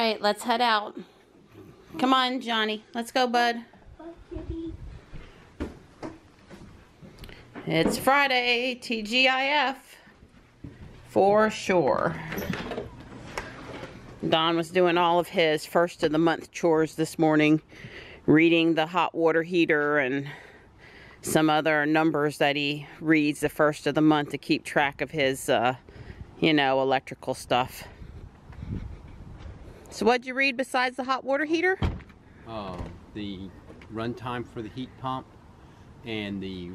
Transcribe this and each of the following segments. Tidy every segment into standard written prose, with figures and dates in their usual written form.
right, let's head out. Come on, Johnny. Let's go, bud. It's Friday, TGIF. For sure. Don was doing all of his first of the month chores this morning, reading the hot water heater and some other numbers that he reads the first of the month to keep track of his, you know, electrical stuff. So what'd you read besides the hot water heater? The run time for the heat pump and the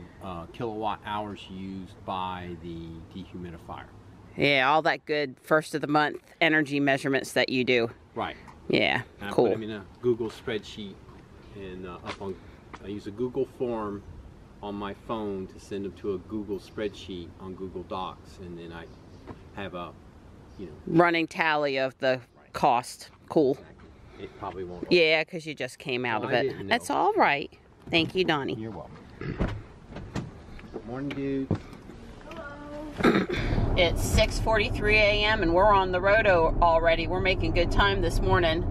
kilowatt hours used by the dehumidifier. Yeah, all that good first of the month energy measurements that you do. Right. Yeah, and cool. I put them in a Google spreadsheet, and I use a Google form on my phone to send them to a Google spreadsheet on Google Docs, and then I have a, you know, running tally of the cost. Cool. It probably won't. Yeah, because you just came out of it. That's all right. Thank you, Donnie. You're welcome. Good morning, dude. Hello. It's 6:43 a.m. and we're on the road already. We're making good time this morning.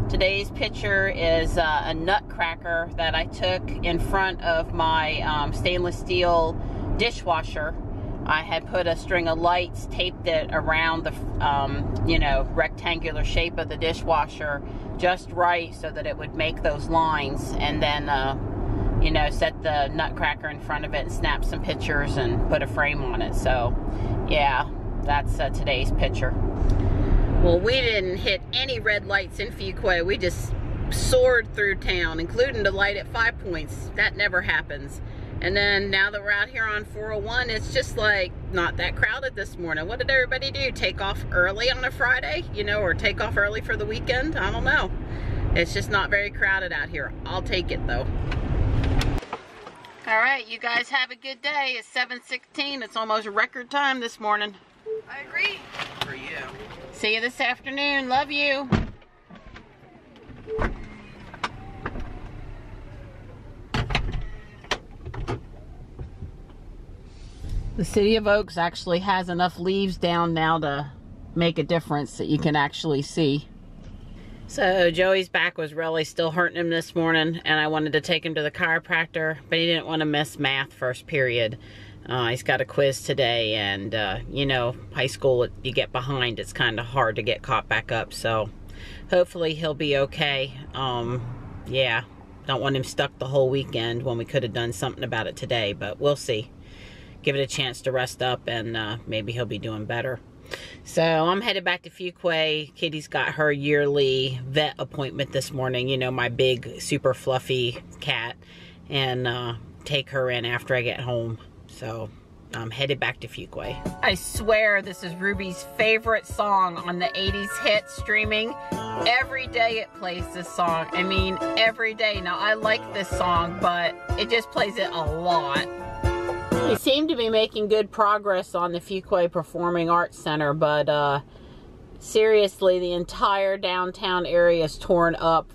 Today's picture is a nutcracker that I took in front of my stainless steel dishwasher. I had put a string of lights, taped it around the, you know, rectangular shape of the dishwasher just right so that it would make those lines, and then, you know, set the nutcracker in front of it and snap some pictures and put a frame on it. So, yeah, that's today's picture. Well, we didn't hit any red lights in Fuquay. We just soared through town, including the light at 5 Points. That never happens. And then now that we're out here on 401, it's just like not that crowded this morning. What did everybody do? Take off early on a Friday, you know, or take off early for the weekend? I don't know. It's just not very crowded out here. I'll take it though. All right, you guys have a good day. It's 7:16. It's almost record time this morning. I agree. For you. See you this afternoon. Love you. The City of Oaks actually has enough leaves down now to make a difference that you can actually see. So Joey's back was really still hurting him this morning, and I wanted to take him to the chiropractor, but he didn't want to miss math first period. He's got a quiz today, and you know, high school, you get behind, it's kind of hard to get caught back up. So hopefully he'll be okay. Yeah, don't want him stuck the whole weekend when we could have done something about it today, but we'll see. Give it a chance to rest up, and maybe he'll be doing better. So I'm headed back to Fuquay. Kitty's got her yearly vet appointment this morning. You know, my big, super fluffy cat. And take her in after I get home. So I'm headed back to Fuquay. I swear this is Ruby's favorite song on the 80s hit streaming. Every day it plays this song. I mean, every day. Now, I like this song, but it just plays it a lot. They seem to be making good progress on the Fuquay Performing Arts Center, but seriously, the entire downtown area is torn up.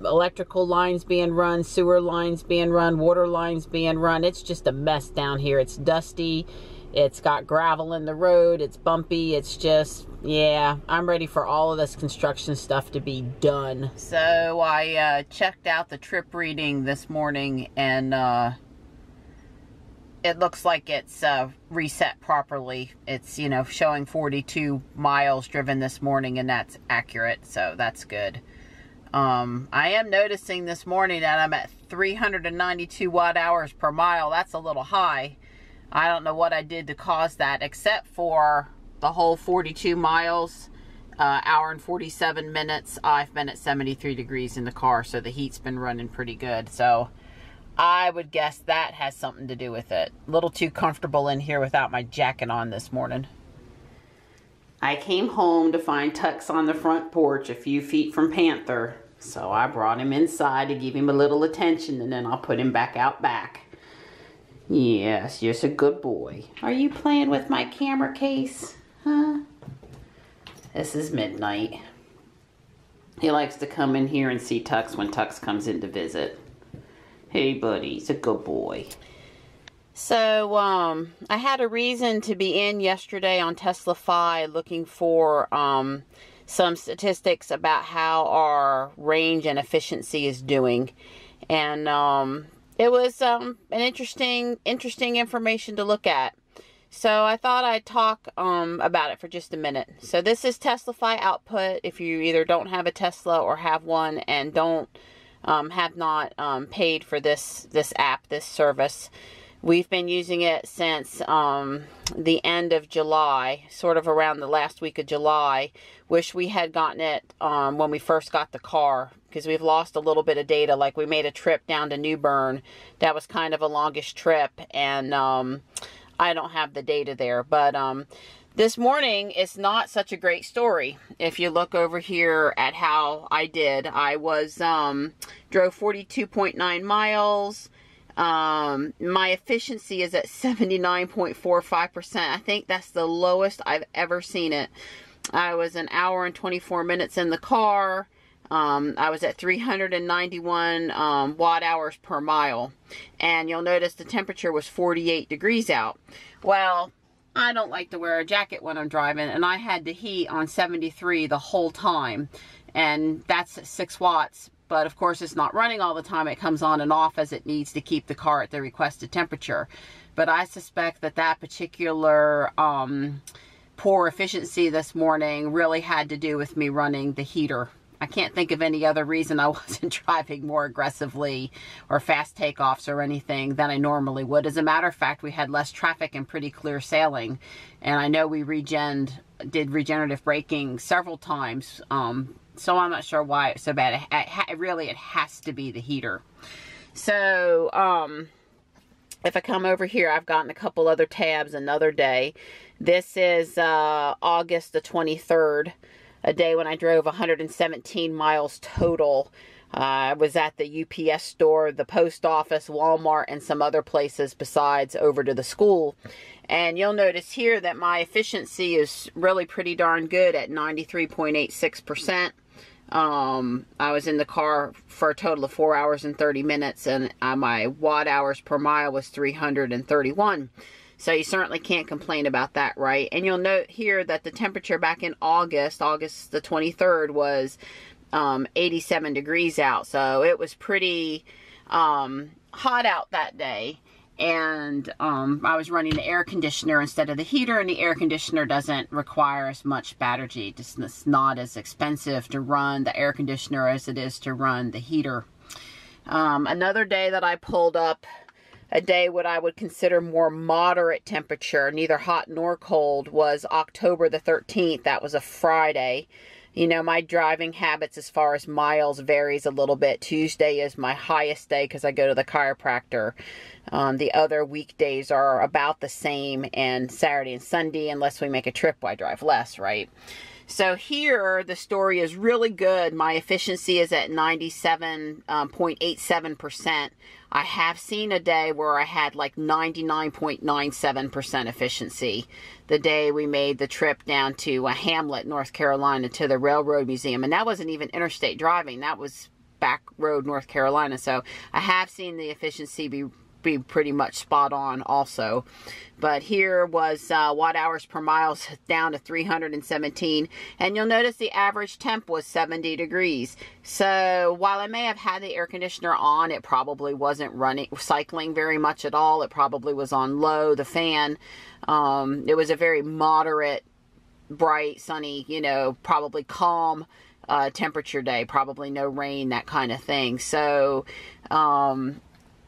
Electrical lines being run, sewer lines being run, water lines being run. It's just a mess down here. It's dusty. It's got gravel in the road. It's bumpy. It's just, yeah, I'm ready for all of this construction stuff to be done. So I checked out the trip reading this morning, and it looks like it's reset properly. It's, you know, showing 42 miles driven this morning, and that's accurate, so that's good. I am noticing this morning that I'm at 392 watt hours per mile. That's a little high. I don't know what I did to cause that, except for the whole 42 miles, hour and 47 minutes. I've been at 73 degrees in the car, so the heat's been running pretty good. So I would guess that has something to do with it. A little too comfortable in here without my jacket on this morning. I came home to find Tux on the front porch a few feet from Panther. So I brought him inside to give him a little attention, and then I'll put him back out back. Yes, you're a good boy. Are you playing with my camera case? Huh? This is midnight. He likes to come in here and see Tux when Tux comes in to visit. Hey, buddy, he's a good boy. So, I had a reason to be in yesterday on TeslaFi looking for some statistics about how our range and efficiency is doing. And it was an interesting information to look at. So I thought I'd talk about it for just a minute. So this is TeslaFi output. If you either don't have a Tesla or have one and have not paid for this app, this service. We've been using it since the end of July, sort of around the last week of July. Wish we had gotten it when we first got the car, because we've lost a little bit of data. Like, we made a trip down to New Bern. That was kind of a longish trip, and I don't have the data there. But this morning, it's not such a great story. If you look over here at how I did, I was drove 42.9 miles. My efficiency is at 79.45%. I think that's the lowest I've ever seen it. I was an hour and 24 minutes in the car. I was at 391 watt hours per mile. And you'll notice the temperature was 48 degrees out. Well, I don't like to wear a jacket when I'm driving, and I had the heat on 73 the whole time. And that's 6 watts. But of course, it's not running all the time. It comes on and off as it needs to keep the car at the requested temperature. But I suspect that particular poor efficiency this morning really had to do with me running the heater. I can't think of any other reason I wasn't driving more aggressively or fast takeoffs or anything than I normally would. As a matter of fact, we had less traffic and pretty clear sailing. And I know we did regenerative braking several times. So I'm not sure why it's so bad. It has to be the heater. So if I come over here, I've gotten a couple other tabs another day. This is August the 23rd, a day when I drove 117 miles total. I was at the UPS store, the post office, Walmart, and some other places besides over to the school. And you'll notice here that my efficiency is really pretty darn good at 93.86%. I was in the car for a total of 4 hours and 30 minutes, and my watt hours per mile was 331. So you certainly can't complain about that, right? And you'll note here that the temperature back in August the 23rd, was 87 degrees out. So it was pretty hot out that day. And I was running the air conditioner instead of the heater, and the air conditioner doesn't require as much battery. It's not as expensive to run the air conditioner as it is to run the heater. Another day that I pulled up, a day what I would consider more moderate temperature, neither hot nor cold, was October the 13th. That was a Friday. You know, my driving habits as far as miles varies a little bit. Tuesday is my highest day because I go to the chiropractor. The other weekdays are about the same, and Saturday and Sunday, unless we make a trip, I drive less, right? So here, the story is really good. My efficiency is at 97.87%. I have seen a day where I had like 99.97% efficiency. The day we made the trip down to Hamlet, North Carolina, to the Railroad Museum. And that wasn't even interstate driving. That was back road, North Carolina. So I have seen the efficiency be pretty much spot on also. But here was watt hours per mile down to 317, and you'll notice the average temp was 70 degrees. So while I may have had the air conditioner on, it probably wasn't cycling very much at all. It probably was on low, the fan. It was a very moderate, bright, sunny, you know, probably calm temperature day, probably no rain, that kind of thing. So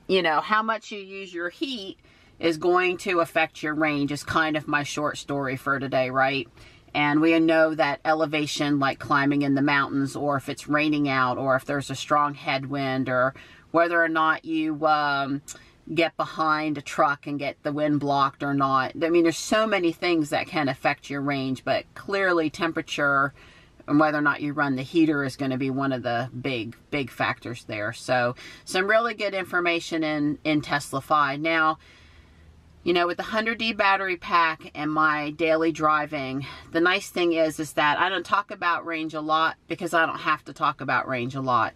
you know, how much you use your heat is going to affect your range, is kind of my short story for today, right? And we know that elevation, like climbing in the mountains, or if it's raining out, or if there's a strong headwind, or whether or not you get behind a truck and get the wind blocked or not. I mean, there's so many things that can affect your range, but clearly temperature and whether or not you run the heater is going to be one of the big factors there. So some really good information in TeslaFi. Now, you know, with the 100D battery pack and my daily driving, the nice thing is that I don't talk about range a lot because I don't have to talk about range a lot.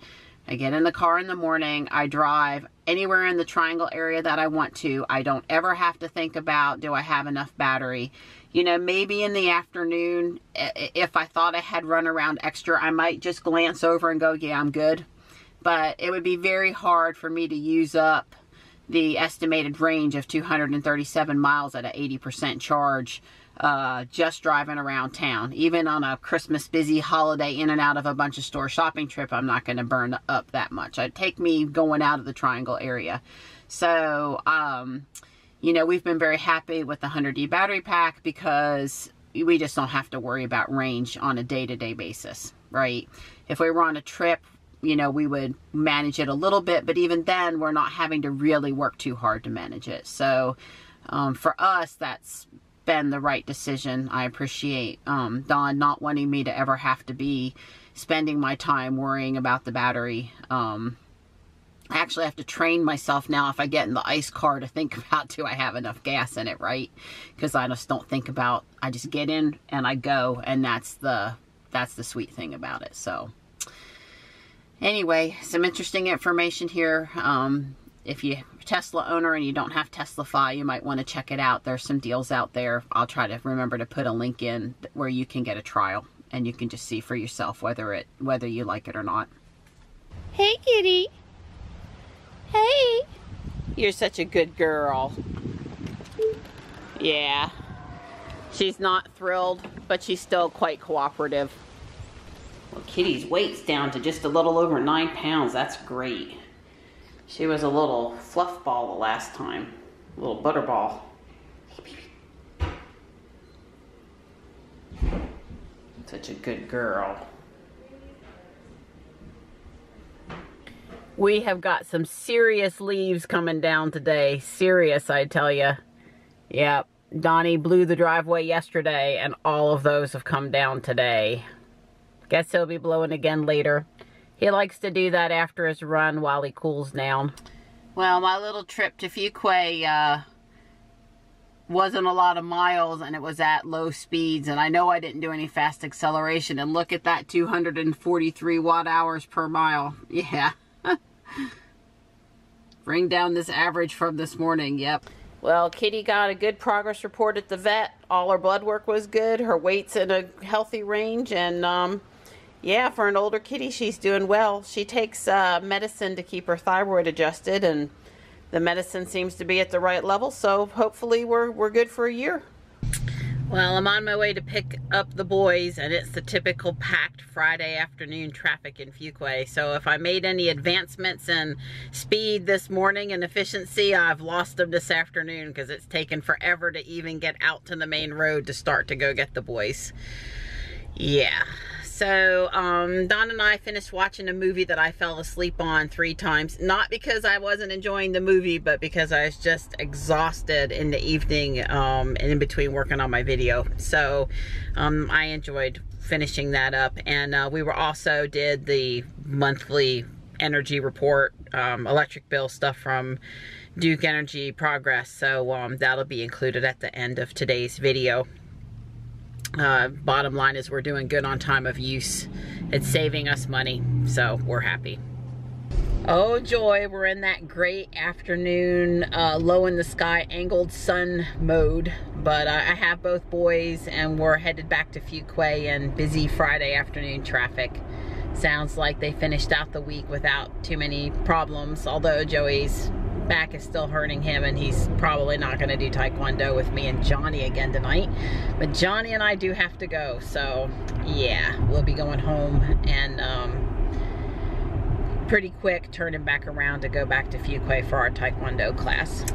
I get in the car in the morning. I drive anywhere in the triangle area that I want to. I don't ever have to think about, do I have enough battery? You know, maybe in the afternoon, if I thought I had run around extra, I might just glance over and go, yeah, I'm good. But it would be very hard for me to use up the estimated range of 237 miles at an 80% charge just driving around town. Even on a Christmas busy holiday in and out of a bunch of store shopping trip, I'm not going to burn up that much. It'd take me going out of the triangle area. So, you know, we've been very happy with the 100D battery pack because we just don't have to worry about range on a day-to-day basis, right? If we were on a trip, you know, we would manage it a little bit, but even then we're not having to really work too hard to manage it. So for us, that's been the right decision. I appreciate Don not wanting me to ever have to be spending my time worrying about the battery. I actually have to train myself now if I get in the ICE car to think about, do I have enough gas in it, right? Because I just don't think about, I just get in and I go, and that's the sweet thing about it. So anyway, some interesting information here. If you're a Tesla owner and you don't have TeslaFi, you might want to check it out. There's some deals out there. I'll try to remember to put a link in where you can get a trial and you can just see for yourself whether you like it or not. Hey, kitty. Hey. You're such a good girl. Yeah. She's not thrilled, but she's still quite cooperative. Well, Kitty's weight's down to just a little over 9 pounds. That's great. She was a little fluff ball the last time. A little butterball. Such a good girl. We have got some serious leaves coming down today. Serious, I tell you. Yep. Donnie blew the driveway yesterday, and all of those have come down today. Guess he'll be blowing again later. He likes to do that after his run while he cools down. Well, my little trip to Fuquay wasn't a lot of miles, and it was at low speeds, and I know I didn't do any fast acceleration, and look at that, 243 watt-hours per mile. Yeah. Bring down this average from this morning, yep. Well, Kitty got a good progress report at the vet. All her blood work was good. Her weight's in a healthy range, and yeah, for an older kitty, she's doing well. She takes medicine to keep her thyroid adjusted, and the medicine seems to be at the right level, so hopefully we're good for a year. Well, I'm on my way to pick up the boys, and it's the typical packed Friday afternoon traffic in Fuquay. So if I made any advancements in speed this morning and efficiency, I've lost them this afternoon because it's taken forever to even get out to the main road to start to go get the boys. Yeah. So Don and I finished watching a movie that I fell asleep on 3 times. Not because I wasn't enjoying the movie, but because I was just exhausted in the evening and in between working on my video. So I enjoyed finishing that up. And we were also did the monthly energy report, electric bill stuff from Duke Energy Progress. So that'll be included at the end of today's video. Bottom line is we're doing good on time of use. It's saving us money, so we're happy. Oh joy, we're in that great afternoon, low in the sky, angled sun mode. But I have both boys and we're headed back to Fuquay in busy Friday afternoon traffic. Sounds like they finished out the week without too many problems, although Joey's back is still hurting him, and he's probably not going to do Taekwondo with me and Johnny again tonight. But Johnny and I do have to go, so yeah, we'll be going home and pretty quick turning back around to go back to Fuquay for our Taekwondo class.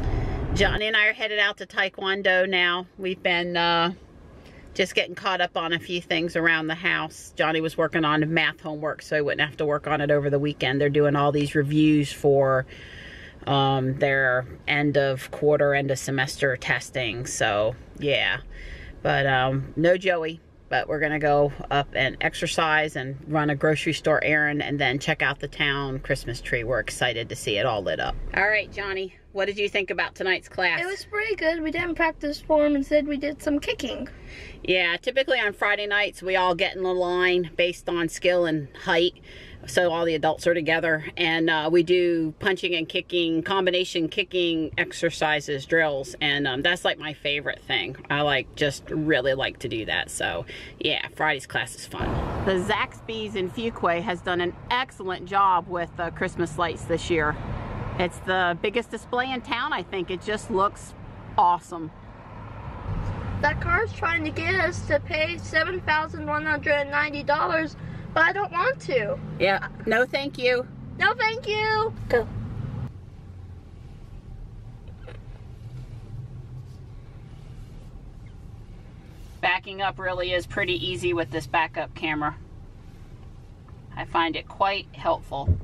Johnny and I are headed out to Taekwondo now. We've been just getting caught up on a few things around the house. Johnny was working on math homework, so he wouldn't have to work on it over the weekend. They're doing all these reviews for their end of quarter, end of semester testing. So yeah, but no Joey, but we're gonna go up and exercise and run a grocery store errand and then check out the town Christmas tree. We're excited to see it all lit up. All right, Johnny, What did you think about tonight's class? It was pretty good. We didn't practice form. Instead, we did some kicking. Yeah, typically on Friday nights, we all get in the line based on skill and height. So all the adults are together, and we do punching and kicking, combination kicking exercises, drills, and that's like my favorite thing. I just really like to do that. So yeah, Friday's class is fun. The Zaxby's in Fuquay has done an excellent job with Christmas lights this year. It's the biggest display in town, I think. It just looks awesome. That car's trying to get us to pay $7,190, but I don't want to. Yeah, no thank you. No thank you. Go. Backing up really is pretty easy with this backup camera. I find it quite helpful.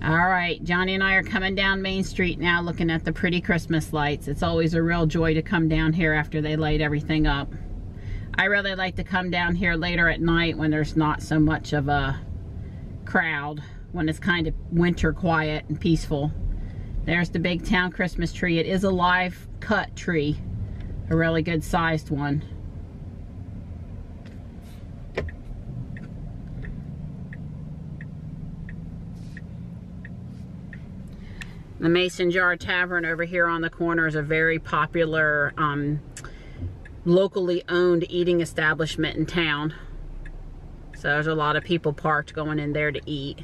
All right, Johnny and I are coming down Main Street now looking at the pretty Christmas lights. It's always a real joy to come down here after they light everything up. I really like to come down here later at night when there's not so much of a crowd, when it's kind of winter quiet and peaceful. There's the big town Christmas tree. It is a live cut tree, a really good sized one. The Mason Jar Tavern over here on the corner is a very popular locally owned eating establishment in town. So there's a lot of people parked going in there to eat.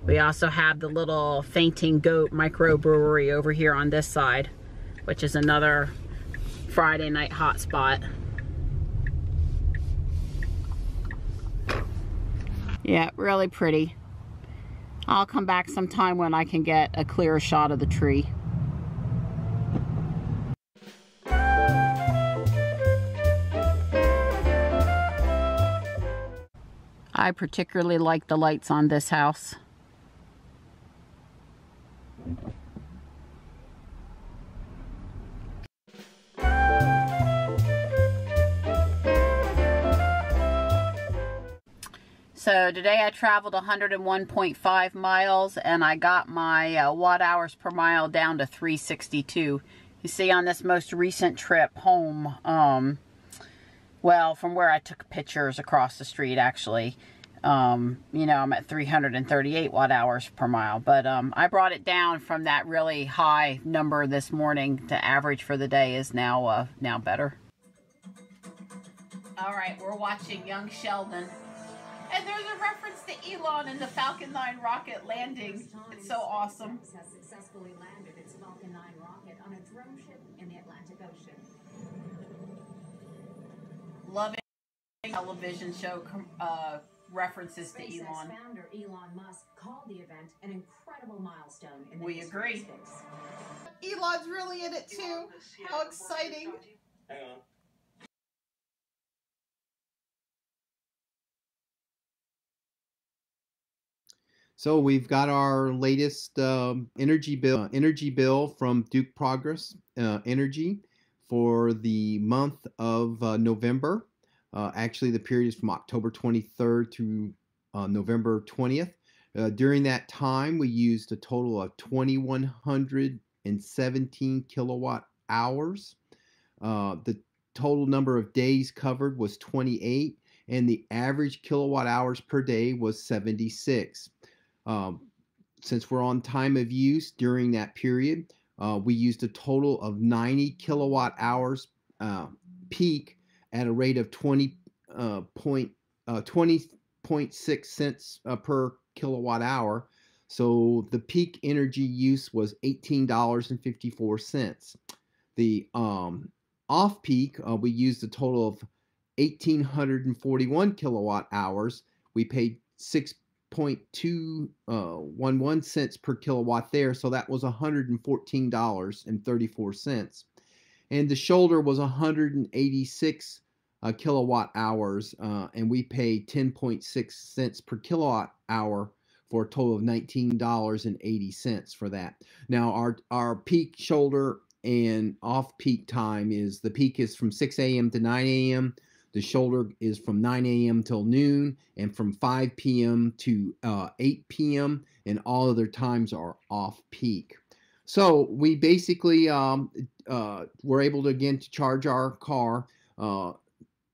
We also have the little Fainting Goat microbrewery over here on this side, which is another Friday night hotspot. Yeah, really pretty. I'll come back sometime when I can get a clearer shot of the tree. I particularly like the lights on this house. So today I traveled 101.5 miles and I got my watt hours per mile down to 362. You see on this most recent trip home, well, from where I took pictures across the street actually, you know, I'm at 338 watt hours per mile. But I brought it down from that really high number this morning. The average for the day is now better. All right, we're watching young Sheldon. And there's a reference to Elon and the Falcon 9 rocket landing. It's so awesome. Has successfully landed its Falcon 9 rocket on a drone ship in the Atlantic Ocean. Loving television show references to SpaceX Elon. Founder Elon Musk called the event an incredible milestone in the We history of agree. space. Elon's really in it too. How exciting. Hang on. So we've got our latest energy bill from Duke Progress Energy for the month of November. Actually, the period is from October 23rd to November 20th. During that time, we used a total of 2,117 kilowatt hours. The total number of days covered was 28, and the average kilowatt hours per day was 76. Since we're on time of use during that period, we used a total of 90 kilowatt hours peak at a rate of 20.6 cents per kilowatt hour. So the peak energy use was $18.54. The off peak, we used a total of 1,841 kilowatt hours. We paid 6.211 cents per kilowatt there, so that was $114.34. And the shoulder was 186 kilowatt hours, and we paid 10.6 cents per kilowatt hour for a total of $19.80 for that. Now our peak shoulder and off peak time is, the peak is from 6 a.m. to 9 a.m. The shoulder is from 9 a.m. till noon and from 5 p.m. to 8 p.m. and all other times are off peak. So we basically were able to again to charge our car.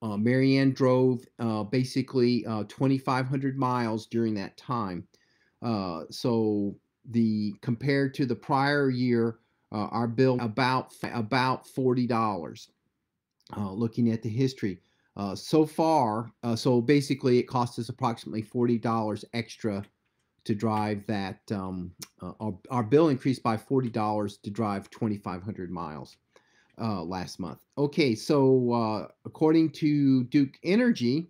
Marianne drove basically 2,500 miles during that time. So compared to the prior year, our bill about $40. Looking at the history, so far, so basically it cost us approximately $40 extra to drive that. Our bill increased by $40 to drive 2,500 miles last month. Okay, so according to Duke Energy,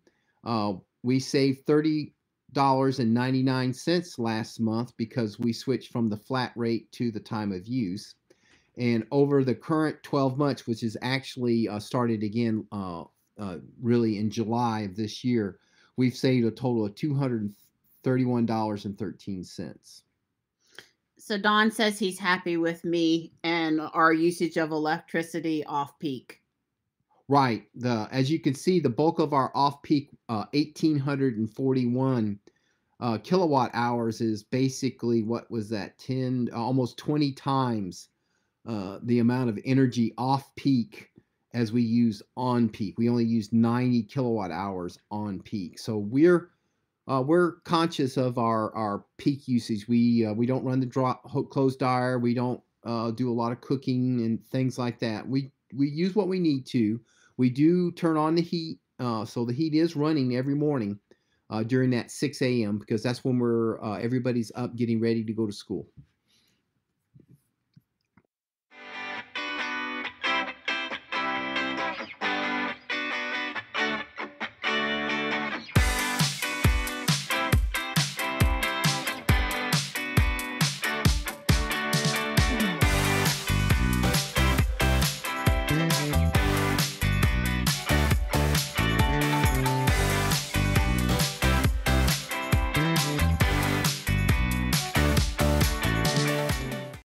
we saved $30.99 last month because we switched from the flat rate to the time of use. And over the current 12 months, which is actually started again really in July of this year, we've saved a total of $231.13. So Don says he's happy with me and our usage of electricity off peak. Right. As you can see, the bulk of our off peak 1,841 kilowatt hours is basically, what was that, almost 20 times the amount of energy off peak as we use on peak. We only use 90 kilowatt hours on peak. So we're conscious of our peak usage. We don't run the clothes dryer. We don't do a lot of cooking and things like that. We use what we need to. We do turn on the heat, so the heat is running every morning during that 6 a.m. because that's when everybody's up getting ready to go to school.